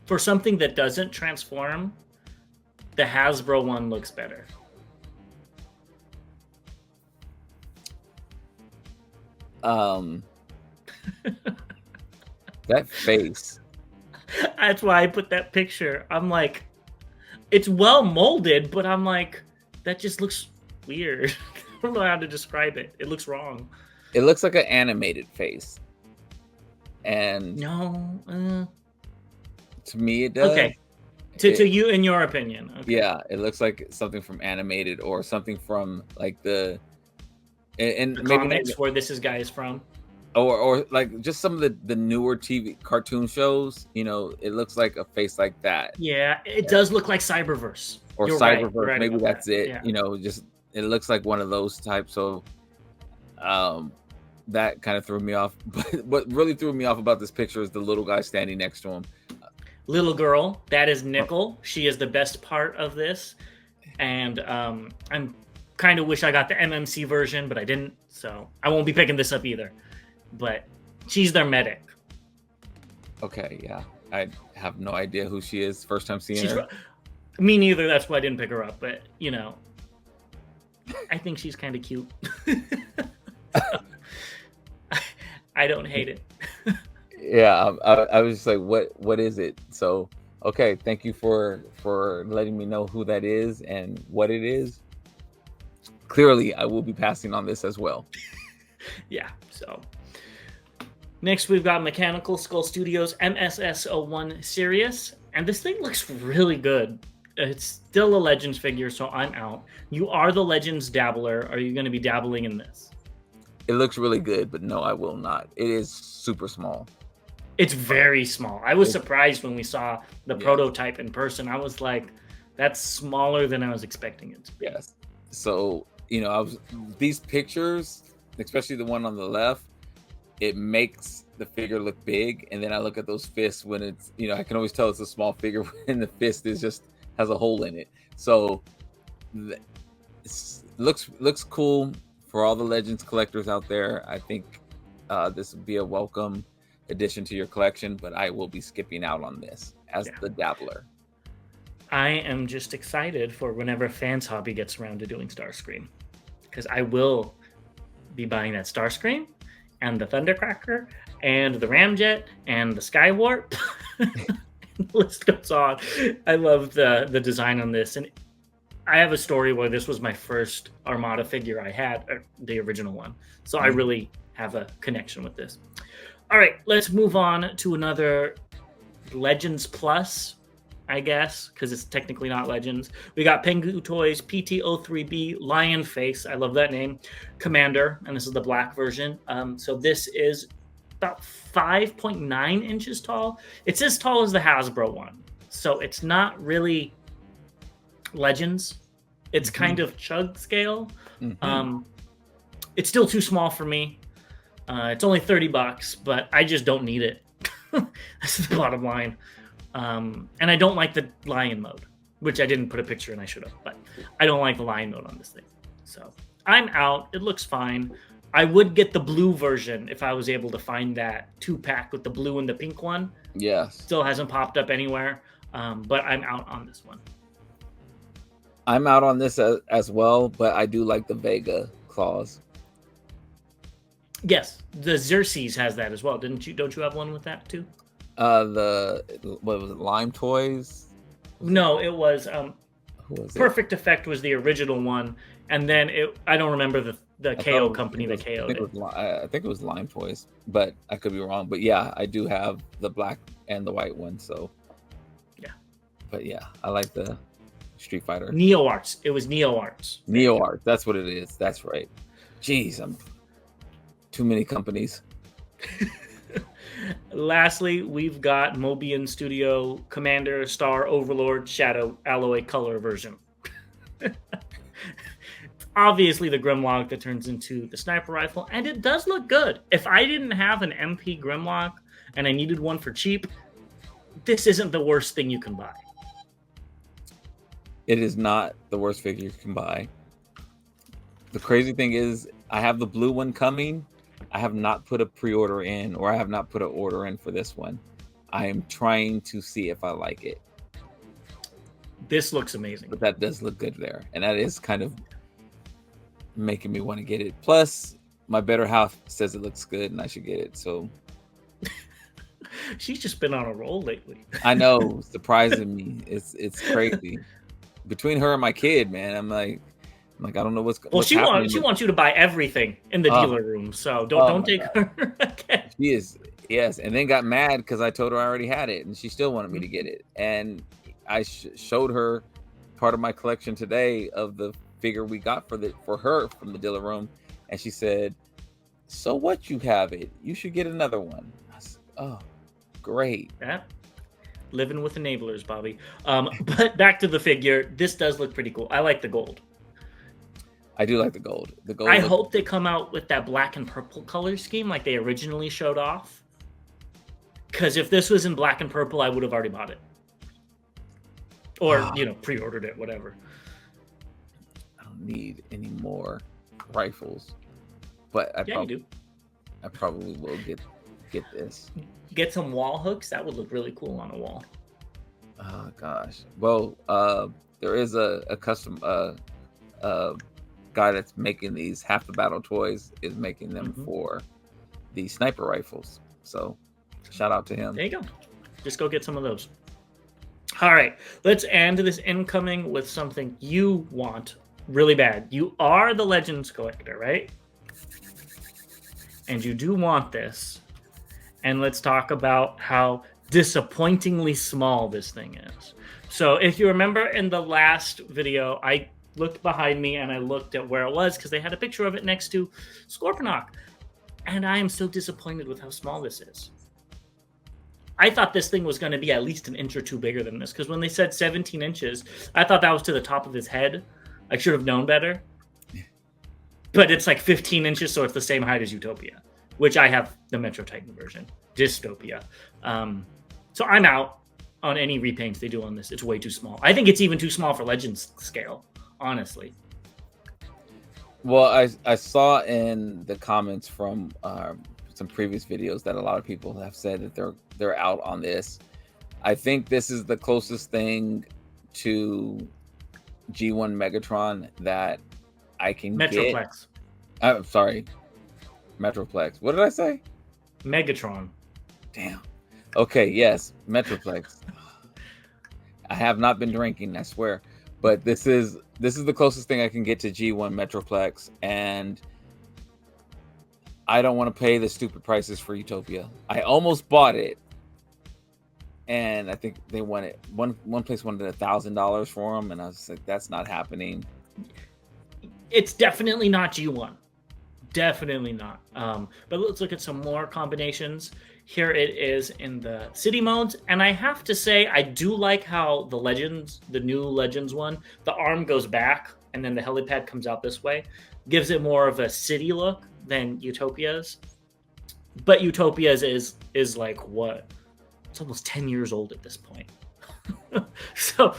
For something that doesn't transform, the Hasbro one looks better. That face. That's why I put that picture. I'm like, it's well molded, but I'm like, that just looks weird. I don't know how to describe it. It looks wrong. It looks like an animated face. And no, to me it does. Okay. To you, in your opinion. Okay. Yeah, it looks like something from animated or something from like the maybe comics where this guy is from. Or like just some of the newer TV cartoon shows, you know, it looks like a face like that. Yeah, it does look like Cyberverse. Or You're Cyberverse, right maybe that's that. it. Yeah. You know, just it looks like one of those types. So that kind of threw me off. But what really threw me off about this picture is the little guy standing next to him. Little girl, that is Nickel. She is the best part of this. And I'm kind of wish I got the MMC version, but I didn't. So I won't be picking this up either. But she's their medic. Okay, yeah. I have no idea who she is. First time seeing her. Me neither. That's why I didn't pick her up. But, you know, I think she's kind of cute. I don't hate it. Yeah, I was just like, what is it? So, okay, thank you for letting me know who that is and what it is. Clearly, I will be passing on this as well. Yeah, so... Next, we've got Mechanical Skull Studios MSS01 Sirius, and this thing looks really good. It's still a Legends figure, so I'm out. You are the Legends dabbler. Are you going to be dabbling in this? It looks really good, but no, I will not. It is super small. It's very small. I was surprised when we saw the prototype in person. I was like, that's smaller than I was expecting it to be. Yes. So, you know, these pictures, especially the one on the left, it makes the figure look big, and then I look at those fists when it's, you know, I can always tell it's a small figure when the fist is just has a hole in it. So it looks cool for all the Legends collectors out there. I think this would be a welcome addition to your collection, but I will be skipping out on this as the dabbler. I am just excited for whenever Fans Hobby gets around to doing Starscream, because I will be buying that Starscream and the Thundercracker and the Ramjet and the Skywarp. The list goes on. I love the design on this, and I have a story where this was my first Armada figure I had, the original one. So I really have a connection with this. All right, let's move on to another Legends Plus, I guess, because it's technically not Legends. We got Pengu Toys PT03B Lion Face. I love that name. Commander, and this is the black version. So this is about 5.9 inches tall. It's as tall as the Hasbro one. So it's not really Legends. It's kind of chug scale. It's still too small for me. It's only $30, but I just don't need it. That's the bottom line. And I don't like the lion mode, which I didn't put a picture in. I should have, but I don't like the lion mode on this thing. So I'm out. It looks fine. I would get the blue version if I was able to find that 2-pack with the blue and the pink one. Yes. Still hasn't popped up anywhere, but I'm out on this one. I'm out on this as well, but I do like the Vega claws. Yes, the Xerxes has that as well. Don't you have one with that too? What was it? Lime Toys? No, it was Who was it? Perfect Effect was the original one, and then I don't remember the KO company that KO'd it. I think it was Lime Toys, but I could be wrong. But yeah, I do have the black and the white one. So yeah, but yeah, I like the Street Fighter. Neo Arts. It was Neo Arts. Neo Arts. That's what it is. That's right. Jeez, I'm too many companies. Lastly, we've got Mobian Studio Commander Star Overlord Shadow Alloy Color version. Obviously, the Grimlock that turns into the sniper rifle, and it does look good. If I didn't have an MP Grimlock and I needed one for cheap, this isn't the worst thing you can buy. It is not the worst figure you can buy. The crazy thing is, I have the blue one coming. I have not put a pre-order in, or I have not put an order in for this one. I am trying to see if I like it. This looks amazing. But that does look good there. And that is kind of making me want to get it. Plus, my better half says it looks good and I should get it. So she's just been on a roll lately. I know, surprising me. It's crazy. Between her and my kid, man, I'm like I don't know what's she wants you to buy everything in the dealer room, so don't take her. Okay. She is, yes, and then got mad because I told her I already had it, and she still wanted me to get it. And I showed her part of my collection today of the figure we got for her from the dealer room, and she said, "So what? You have it? You should get another one." I said, "Oh, great." Yeah. Living with enablers, Bobby. But back to the figure. This does look pretty cool. I like the gold. I do like the gold. The gold. I hope they come out with that black and purple color scheme like they originally showed off. Because if this was in black and purple, I would have already bought it. Or, pre-ordered it, whatever. I don't need any more rifles. But I probably will get this. Get some wall hooks. That would look really cool on a wall. Oh, gosh. Well, there is a custom... guy that's making these half the battle toys is making them for the sniper rifles, so shout out to him. There you go. Just go get some of those. All right, let's end this incoming with something you want really bad. You are the Legends collector, right? And you do want this. And let's talk about how disappointingly small this thing is. So if you remember in the last video, I looked behind me and I looked at where it was because they had a picture of it next to Scorponok. And I am so disappointed with how small this is. I thought this thing was going to be at least an inch or two bigger than this because when they said 17 inches, I thought that was to the top of his head. I should have known better. But it's like 15 inches, so it's the same height as Utopia, which I have the Metro Titan version, Dystopia. So I'm out on any repaints they do on this. It's way too small. I think it's even too small for Legends scale. Honestly. Well, I saw in the comments from some previous videos that a lot of people have said that they're out on this. I think this is the closest thing to G1 Megatron that I can Metroplex. get. I'm sorry, Metroplex. What did I say? Megatron. Damn. Okay, yes, Metroplex. I have not been drinking, I swear. But this is the closest thing I can get to G1 Metroplex, and I don't want to pay the stupid prices for Utopia. I almost bought it, and I think they wanted one place wanted $1,000 for them, and I was like, that's not happening. It's definitely not G1. Definitely not. But let's look at some more combinations. Here it is in the city modes. And I have to say, I do like how the new Legends one, the arm goes back and then the helipad comes out this way. Gives it more of a city look than Utopia's. But Utopia's is like what? It's almost 10 years old at this point. So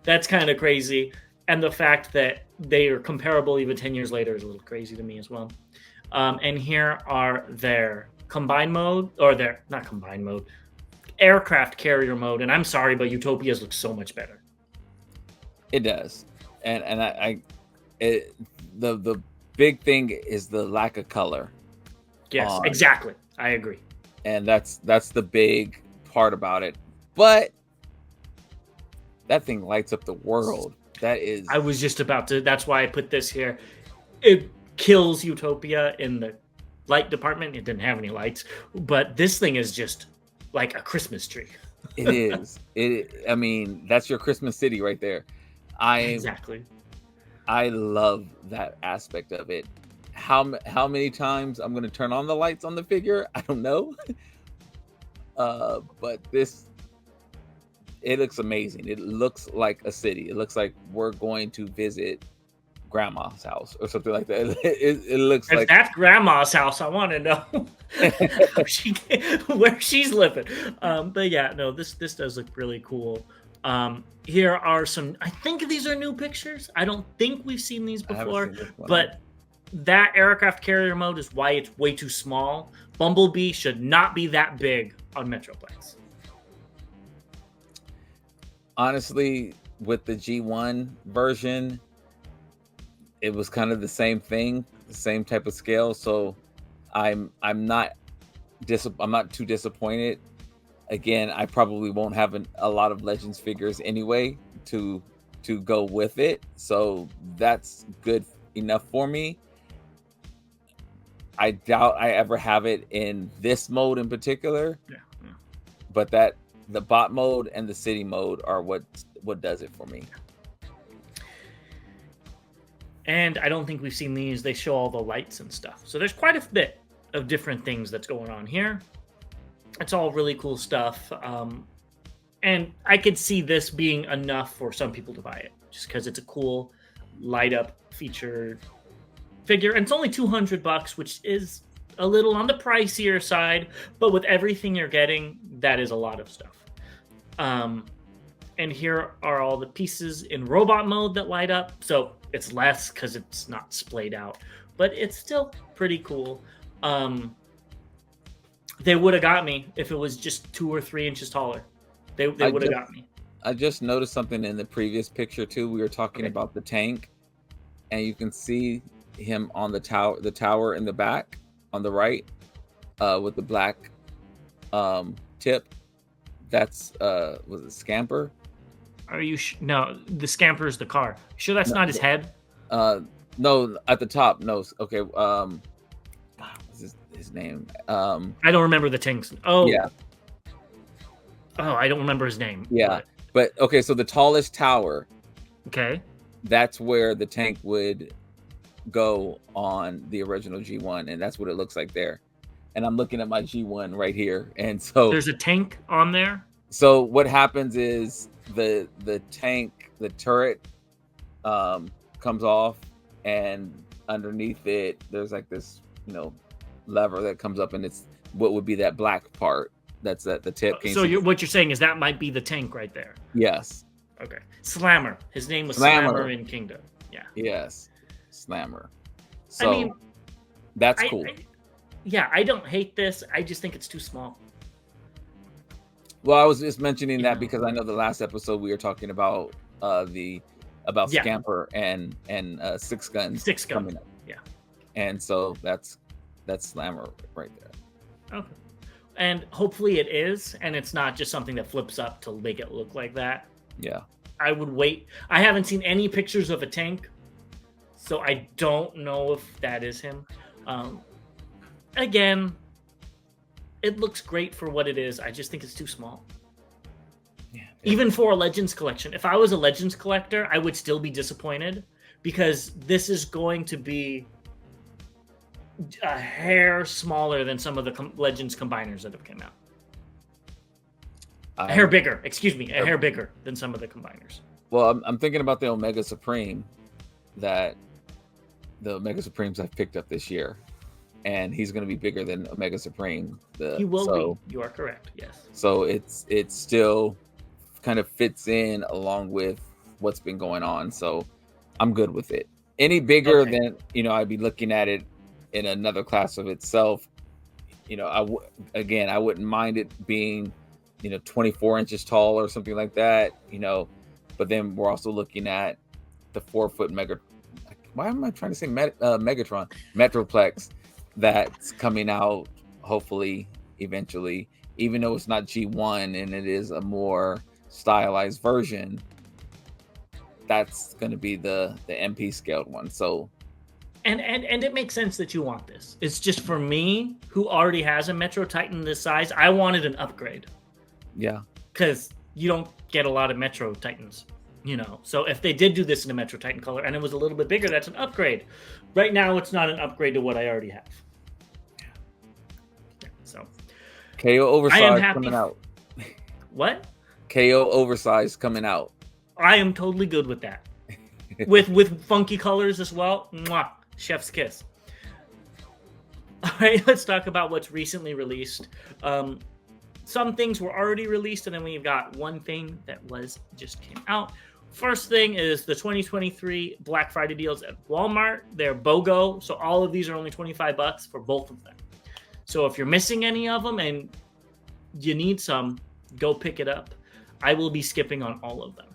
that's kind of crazy. And the fact that they are comparable even 10 years later is a little crazy to me as well. And here are their combined mode, or their, not combined mode, aircraft carrier mode. And I'm sorry, but Utopia's looks so much better. It does. and the big thing is the lack of color. Yes, exactly. I agree. And that's the big part about it. But that thing lights up the world. That is. I was just about to. That's why I put this here. It kills Utopia in the light department. It didn't have any lights, but this thing is just like a Christmas tree. It is. I mean, that's your Christmas city right there. Exactly. I love that aspect of it. How many times I'm going to turn on the lights on the figure, I don't know. But it looks amazing. It looks like a city. It looks like we're going to visit grandma's house or something like that. It looks if like that's grandma's house. I want to know where she's living. But yeah, no, this does look really cool. Here are some. I think these are new pictures. I don't think we've seen these before, but that aircraft carrier mode is why it's way too small. Bumblebee should not be that big on Metroplex. Honestly, with the G1 version, it was kind of the same thing, the same type of scale. So I'm not too disappointed. Again, I probably won't have a lot of Legends figures anyway to go with it. So that's good enough for me. I doubt I ever have it in this mode in particular. Yeah. But the bot mode and the city mode are what does it for me. And I don't think we've seen these. They show all the lights and stuff. So there's quite a bit of different things that's going on here. It's all really cool stuff. And I could see this being enough for some people to buy it just because it's a cool light up feature figure. And it's only $200, which is a little on the pricier side, but with everything you're getting, that is a lot of stuff. And here are all the pieces in robot mode that light up. So it's less because it's not splayed out, but it's still pretty cool. They would have got me if it was just 2 or 3 inches taller. They would have got me. I just noticed something in the previous picture too. We were talking about the tank, and you can see him on the tower in the back on the right, with the black tip. That's was it Scamper? Are you no? The Scamper is the car. Sure, that's not his head. No, at the top. No, okay. What's his name? I don't remember the tanks. Oh, yeah. Oh, I don't remember his name. Yeah, but okay. So the tallest tower. Okay. That's where the tank would go on the original G1, and that's what it looks like there. And I'm looking at my G1 right here, and so there's a tank on there. So what happens is the tank, the turret, comes off, and underneath it there's like this lever that comes up, and it's what would be that black part that's at the tip. So what you're saying is that might be the tank right there. Yes. Okay. Slammer. His name was Slammer in Kingdom. Yeah. Yes. Slammer. So I mean, that's cool. I don't hate this. I just think it's too small. Well, I was just mentioning that because I know the last episode we were talking about Scamper and Six Guns. Coming up. Yeah. And so that's Slammer right there. Okay. And hopefully it is, and it's not just something that flips up to make it look like that. Yeah. I would wait. I haven't seen any pictures of a tank, so I don't know if that is him. Again, it looks great for what it is. I just think it's too small. Yeah. Even for a Legends collection. If I was a Legends collector, I would still be disappointed because this is going to be a hair smaller than some of the Legends combiners that have come out. A hair bigger, a hair bigger than some of the combiners. Well, I'm thinking about the Omega Supreme, the Omega Supremes I've picked up this year, and he's going to be bigger than Omega Supreme. He will be. You are correct. Yes. So it's still kind of fits in along with what's been going on. So I'm good with it. Any bigger than I'd be looking at it in another class of itself. I wouldn't mind it being 24 inches tall or something like that, but then we're also looking at the 4-foot mega. Why am I trying to say Megatron? Metroplex that's coming out hopefully eventually, even though it's not G1 and it is a more stylized version. That's going to be the MP scaled one. So, and it makes sense that you want this. It's just for me, who already has a Metro Titan this size, I wanted an upgrade. Yeah, because you don't get a lot of Metro Titans, you know. So if they did do this in a Metro Titan color and it was a little bit bigger, that's an upgrade. Right now, it's not an upgrade to what I already have. Yeah, so KO oversized coming out. What? KO oversized coming out. I am totally good with that. with funky colors as well. Mwah, chef's kiss. All right, let's talk about what's recently released. Some things were already released, and then we've got one thing that just came out. First thing is the 2023 Black Friday deals at Walmart. They're BOGO, so all of these are only $25 for both of them. So if you're missing any of them and you need some, go pick it up. I will be skipping on all of them.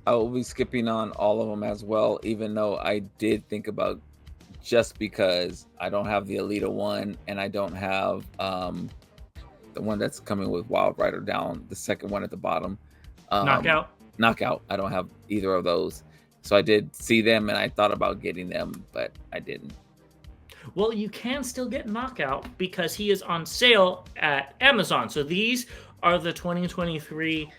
I will be skipping on all of them as well, even though I did think about, just because I don't have the Alita one and I don't have the one that's coming with Wild Rider down, the second one at the bottom. Knockout. I don't have either of those. So I did see them and I thought about getting them, but I didn't. Well, you can still get Knockout because he is on sale at Amazon. So these are the 2023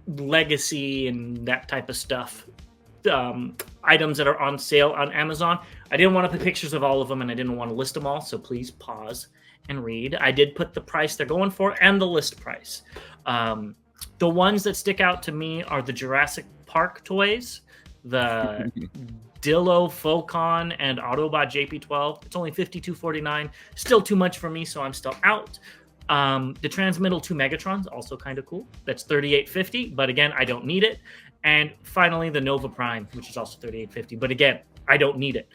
legacy and that type of stuff items that are on sale on Amazon. I didn't want to put pictures of all of them and I didn't want to list them all, so please pause and read. I did put the price they're going for and the list price. The ones that stick out to me are the Jurassic Park toys, the Dillo Focon and Autobot JP12. It's only $52.49. Still too much for me, so I'm still out. The Transmittal 2 Megatrons, also kind of cool. That's $38.50, but again, I don't need it. And finally, the Nova Prime, which is also $38.50, but again, I don't need it.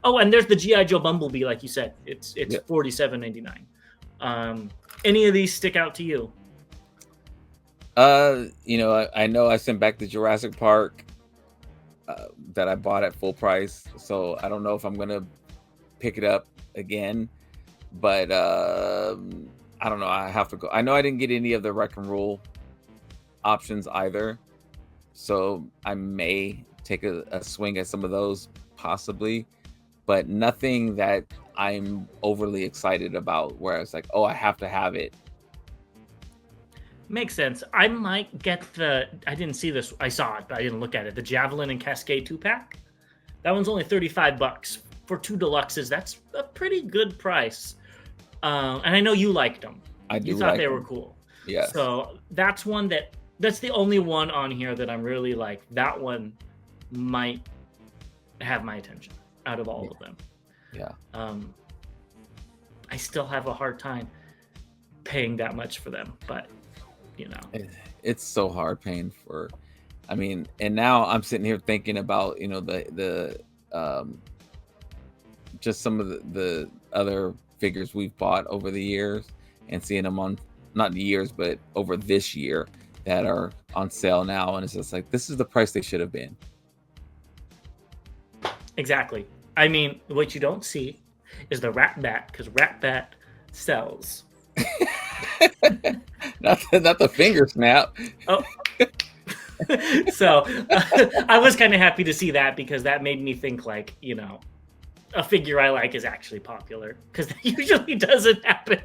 Oh, and there's the G.I. Joe Bumblebee, like you said. It's yep. $47.99. Any of these stick out to you? I know I sent back the Jurassic Park that I bought at full price, so I don't know if I'm gonna pick it up again, but I don't know. I have to go. I know I didn't get any of the Wreck and Roll options either, so I may take a swing at some of those possibly, but nothing that I'm overly excited about where it's like, oh, I have to have it. Makes sense. I might get I didn't see this. I saw it, but I didn't look at it. The Javelin and Cascade 2-pack. That one's only $35 for 2 deluxes. That's a pretty good price. And I know you liked them. I do. You thought they were cool. Yeah. So that's one that's the only one on here that I'm really like, that one might have my attention out of all of them. Yeah. I still have a hard time paying that much for them, but you know, it's so hard paying for. I mean, and now I'm sitting here thinking about the just some of the other figures we've bought over the years and seeing them on, not years, but over this year that are on sale now, and it's just like, this is the price they should have been. Exactly. I mean, what you don't see is the Rat Bat, because Rat Bat sells. not the finger snap. Oh. So I was kind of happy to see that, because that made me think like, a figure I like is actually popular, because that usually doesn't happen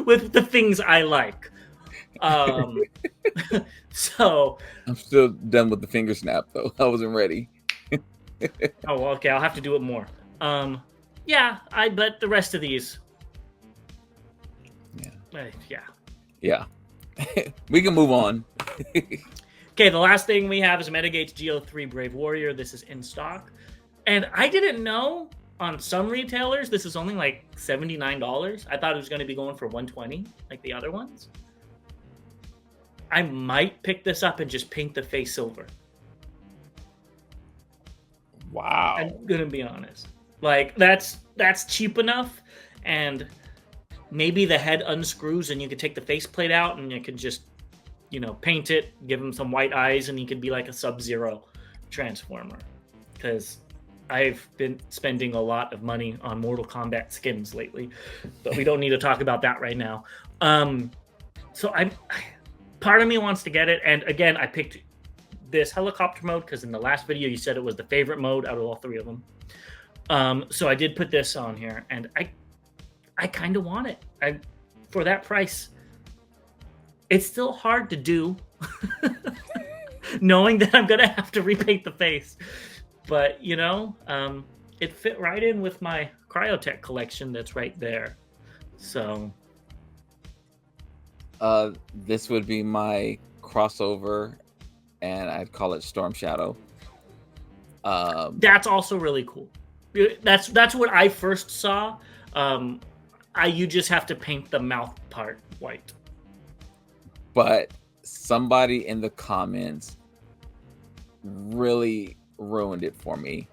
with the things I like. So I'm still done with the finger snap though. I wasn't ready. Oh, okay. I'll have to do it more. But the rest of these. Yeah. We can move on. Okay, the last thing we have is Metagate's Geo3 Brave Warrior. This is in stock. And I didn't know, on some retailers, this is only like $79. I thought it was going to be going for $120, like the other ones. I might pick this up and just paint the face silver. Wow. I'm going to be honest. Like, that's cheap enough, and maybe the head unscrews and you could take the faceplate out and you could just paint it, give him some white eyes, and he could be like a Sub-Zero Transformer. Because I've been spending a lot of money on Mortal Kombat skins lately, but we don't need to talk about that right now. So part of me wants to get it, and again, I picked this helicopter mode because in the last video you said it was the favorite mode out of all three of them. So I did put this on here, and I kind of want it. For that price. It's still hard to do, knowing that I'm gonna have to repaint the face. But it fit right in with my Cryotech collection that's right there. So this would be my crossover, and I'd call it Storm Shadow. That's also really cool. That's what I first saw. You just have to paint the mouth part white. But somebody in the comments really ruined it for me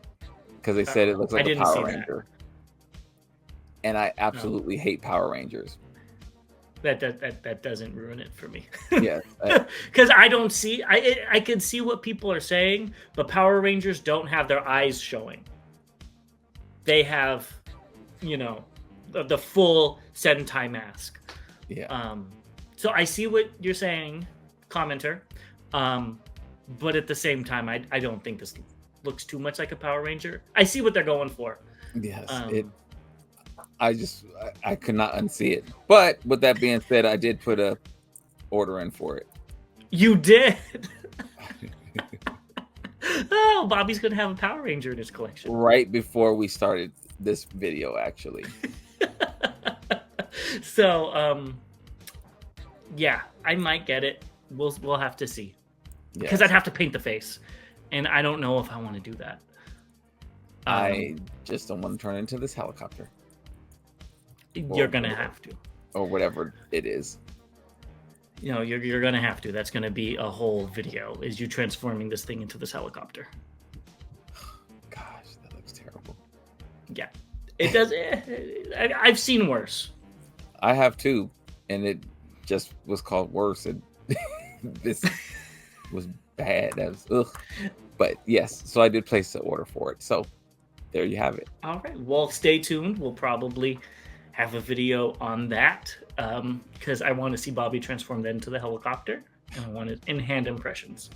because they said it looks like a Power Ranger. And I absolutely hate Power Rangers. That doesn't ruin it for me. Yeah. Because I don't see... I can see what people are saying, but Power Rangers don't have their eyes showing. They have, the full Sentai mask. Yeah. So I see what you're saying, commenter, but at the same time, I don't think this looks too much like a Power Ranger. I see what they're going for. Yes, I could not unsee it. But with that being said, I did put a order in for it. You did? Oh, Bobby's gonna have a Power Ranger in his collection. Right before we started this video, actually. So, yeah, I might get it. We'll have to see. Because I'd have to paint the face, and I don't know if I want to do that. I just don't want to turn into this helicopter. You're gonna have to, or whatever it is. You're gonna have to. That's gonna be a whole video. Is you transforming this thing into this helicopter? Gosh, that looks terrible. Yeah, it does. I've seen worse. I have too, and it just was called worse, and this was bad. That was ugh. But yes, so I did place the order for it. So there you have it. All right. Well, stay tuned. We'll probably have a video on that because I want to see Bobby transform that into the helicopter, and I want it in-hand impressions.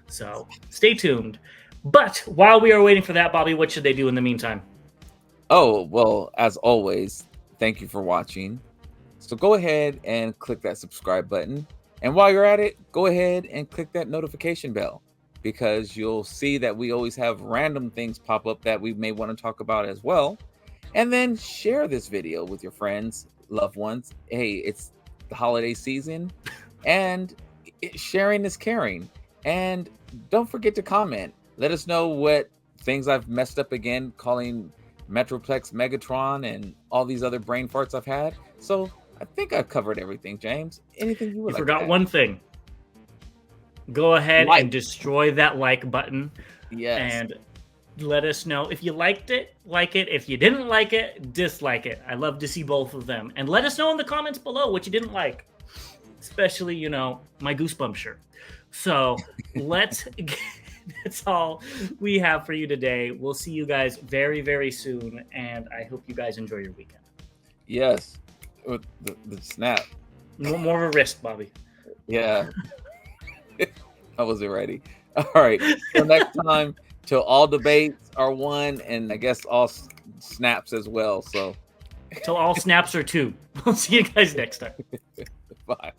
So stay tuned. But while we are waiting for that, Bobby, what should they do in the meantime? Oh, well, as always, thank you for watching. So go ahead and click that subscribe button. And while you're at it, go ahead and click that notification bell, because you'll see that we always have random things pop up that we may want to talk about as well. And then share this video with your friends, loved ones. Hey, it's the holiday season, and sharing is caring. And don't forget to comment. Let us know what things I've messed up again, calling Metroplex Megatron and all these other brain farts I've had. So I think I've covered everything, James. Anything you would like to forgot add? One thing. Go ahead and destroy that like button. Yes. And let us know if you liked it, like it. If you didn't like it, dislike it. I love to see both of them. And let us know in the comments below what you didn't like. Especially, my Goosebumps shirt. So that's all we have for you today. We'll see you guys very, very soon. And I hope you guys enjoy your weekend. Yes. With the snap. More of a wrist, Bobby. Yeah. I wasn't ready. All right. Till next time, till all debates are won, and I guess all snaps as well. So till all snaps are two. We'll see you guys next time. Bye.